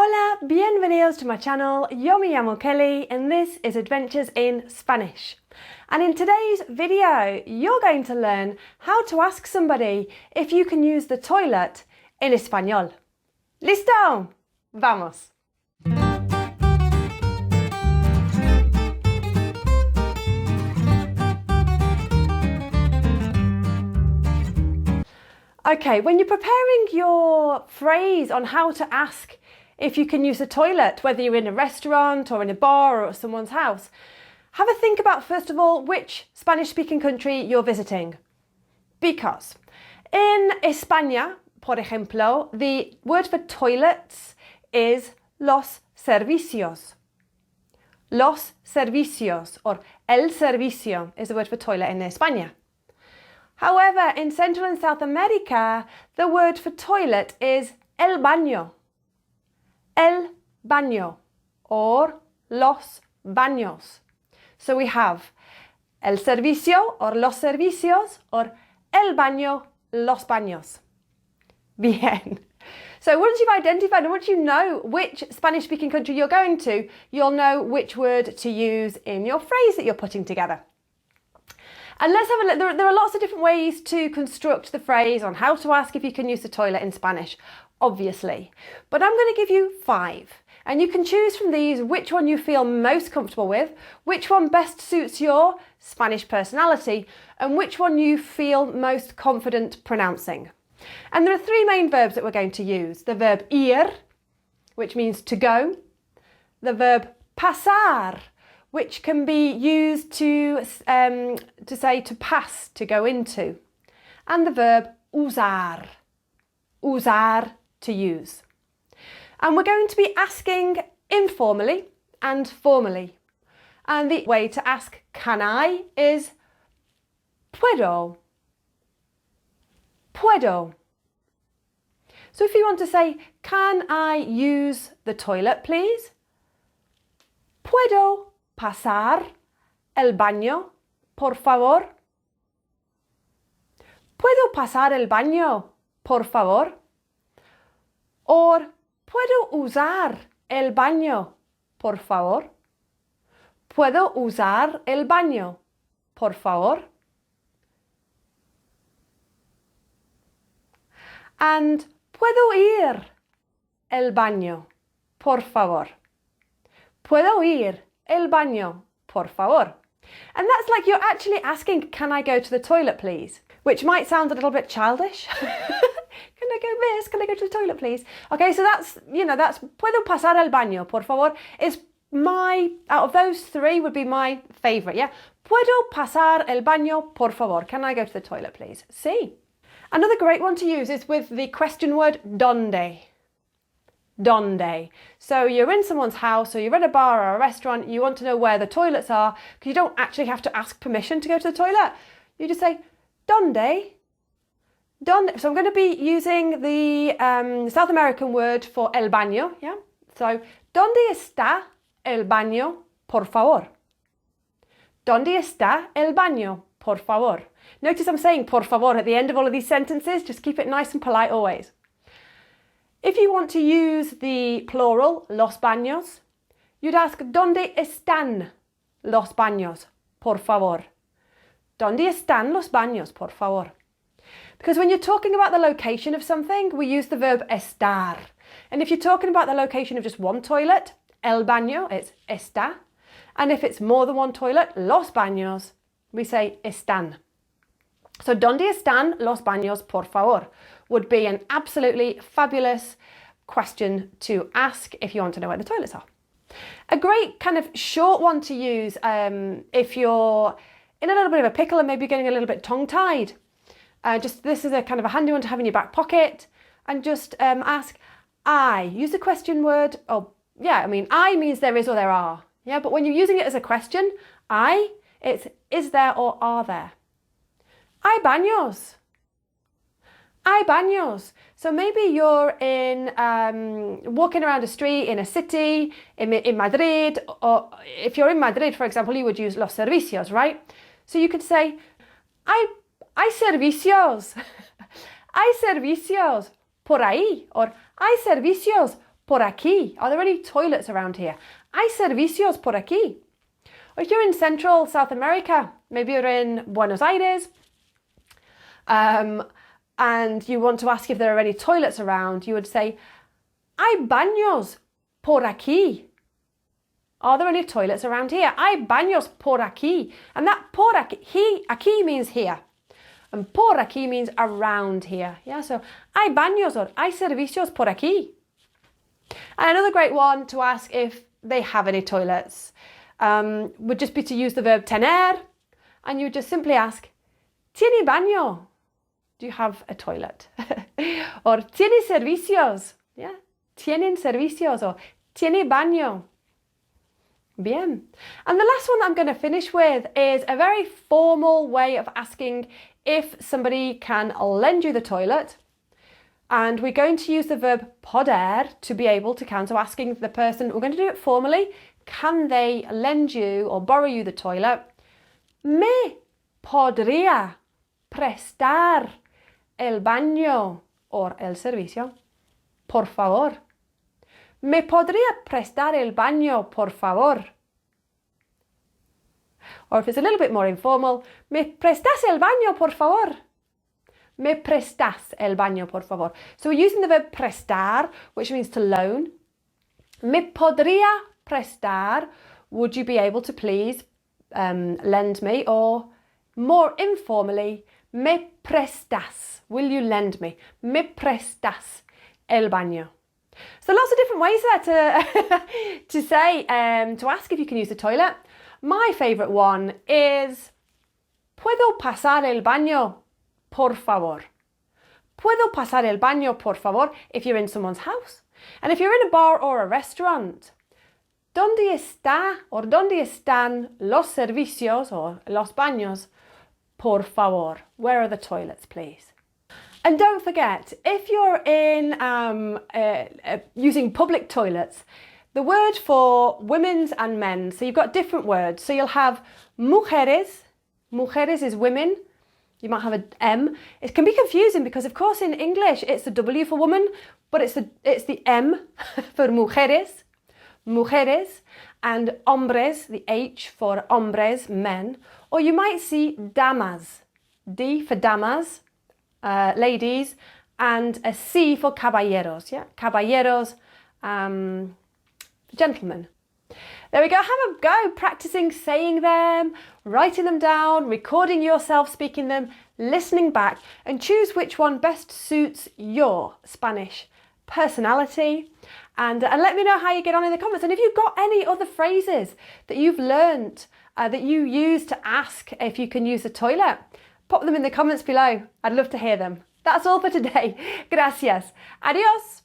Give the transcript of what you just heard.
Hola, bienvenidos to my channel. Yo me llamo Kelly and this is Adventures in Spanish. And in today's video, you're going to learn how to ask somebody if you can use the toilet in español. ¿Listo? Vamos! Okay, when you're preparing your phrase on how to ask if you can use the toilet, whether you're in a restaurant or in a bar or at someone's house, have a think about, first of all, which Spanish-speaking country you're visiting. Because in España, por ejemplo, the word for toilets is los servicios. Los servicios, or el servicio, is the word for toilet in España. However, in Central and South America, the word for toilet is el baño. El baño, or los baños. So we have el servicio, or los servicios, or el baño, los baños. Bien. So once you've identified and once you know which Spanish-speaking country you're going to, you'll know which word to use in your phrase that you're putting together. And let's have a look. There are lots of different ways to construct the phrase on how to ask if you can use the toilet in Spanish, obviously. But I'm going to give you 5. And you can choose from these which one you feel most comfortable with, which one best suits your Spanish personality, and which one you feel most confident pronouncing. And there are 3 main verbs that we're going to use. The verb ir, which means to go. The verb pasar, which can be used to say to pass, to go into. And the verb usar, usar, to use. And we're going to be asking informally and formally. And the way to ask can I is puedo, puedo. So if you want to say, can I use the toilet, please? Puedo pasar el baño, por favor? ¿Puedo pasar el baño, por favor? Or, ¿puedo usar el baño, por favor? ¿Puedo usar el baño, por favor? And, ¿puedo ir el baño, por favor? ¿Puedo ir el baño, por favor? And that's like you're actually asking, can I go to the toilet, please? Which might sound a little bit childish. Can I go, miss? Can I go to the toilet, please? Okay, so that's, that's ¿puedo pasar el baño, por favor? Is out of those 3 would be my favourite, yeah? ¿Puedo pasar el baño, por favor? Can I go to the toilet, please? Sí. Another great one to use is with the question word donde. Donde. So you're in someone's house or you're in a bar or a restaurant, you want to know where the toilets are because you don't actually have to ask permission to go to the toilet. You just say, donde? Donde. So I'm going to be using the South American word for el baño, yeah? So, ¿dónde está el baño, por favor? ¿Dónde está el baño, por favor? Notice I'm saying por favor at the end of all of these sentences. Just keep it nice and polite always. If you want to use the plural, los baños, you'd ask, ¿dónde están los baños, por favor? ¿Dónde están los baños, por favor? Because when you're talking about the location of something, we use the verb estar. And if you're talking about the location of just one toilet, el baño, it's está. And if it's more than one toilet, los baños, we say están. So, ¿dónde están los baños, por favor? Would be an absolutely fabulous question to ask if you want to know where the toilets are. A great kind of short one to use if you're in a little bit of a pickle and maybe getting a little bit tongue-tied. This is a kind of a handy one to have in your back pocket and just ask I. Use the question word. Oh, yeah, I mean, I means there is or there are. Yeah, but when you're using it as a question, I, it's is there or are there. Hay baños. Hay baños. So maybe you're in walking around a street in a city, in Madrid, or if you're in Madrid, for example, you would use los servicios, right? So you could say, hay servicios. Hay servicios por ahí, or hay servicios por aquí? Are there any toilets around here? ¿Hay servicios por aquí? Or if you're in Central South America, maybe you're in Buenos Aires, and you want to ask if there are any toilets around, you would say, ¿Hay baños por aquí? Are there any toilets around here? ¿Hay baños por aquí? And that por aquí means here. And por aquí means around here. Yeah, so ¿hay baños or hay servicios por aquí? And another great one to ask if they have any toilets would just be to use the verb tener, and you would just simply ask, ¿Tiene baño? Do you have a toilet? Or ¿Tiene servicios? Yeah, ¿Tienen servicios? Or ¿Tiene baño? Bien. And the last one that I'm going to finish with is a very formal way of asking if somebody can lend you the toilet. And we're going to use the verb poder to be able to count. So asking the person, we're going to do it formally. Can they lend you or borrow you the toilet? ¿Me podría prestar el baño o el servicio? Por favor. ¿Me podría prestar el baño, por favor? Or if it's a little bit more informal, ¿me prestas el baño, por favor? ¿Me prestas el baño, por favor? So we're using the verb prestar, which means to loan. ¿Me podría prestar? Would you be able to please lend me? Or more informally, ¿me prestas? Will you lend me? ¿Me prestas el baño? So lots of different ways there to say, to ask if you can use the toilet. My favourite one is, ¿Puedo pasar el baño, por favor? ¿Puedo pasar el baño, por favor? If you're in someone's house. And if you're in a bar or a restaurant, ¿Dónde está or dónde están los servicios or los baños, por favor? Where are the toilets, please? And don't forget, if you're in using public toilets, the word for women's and men's, so you've got different words. So you'll have mujeres. Mujeres is women. You might have an M. It can be confusing because, of course, in English it's the W for woman, but it's the M for mujeres. Mujeres. And hombres, the H for hombres, men. Or you might see damas. D for damas. Ladies, and a C for caballeros, yeah? Caballeros, gentlemen. There we go, have a go practicing saying them, writing them down, recording yourself speaking them, listening back, and choose which one best suits your Spanish personality. And let me know how you get on in the comments. And if you've got any other phrases that you've learnt that you use to ask if you can use the toilet, pop them in the comments below. I'd love to hear them. That's all for today. Gracias. Adios.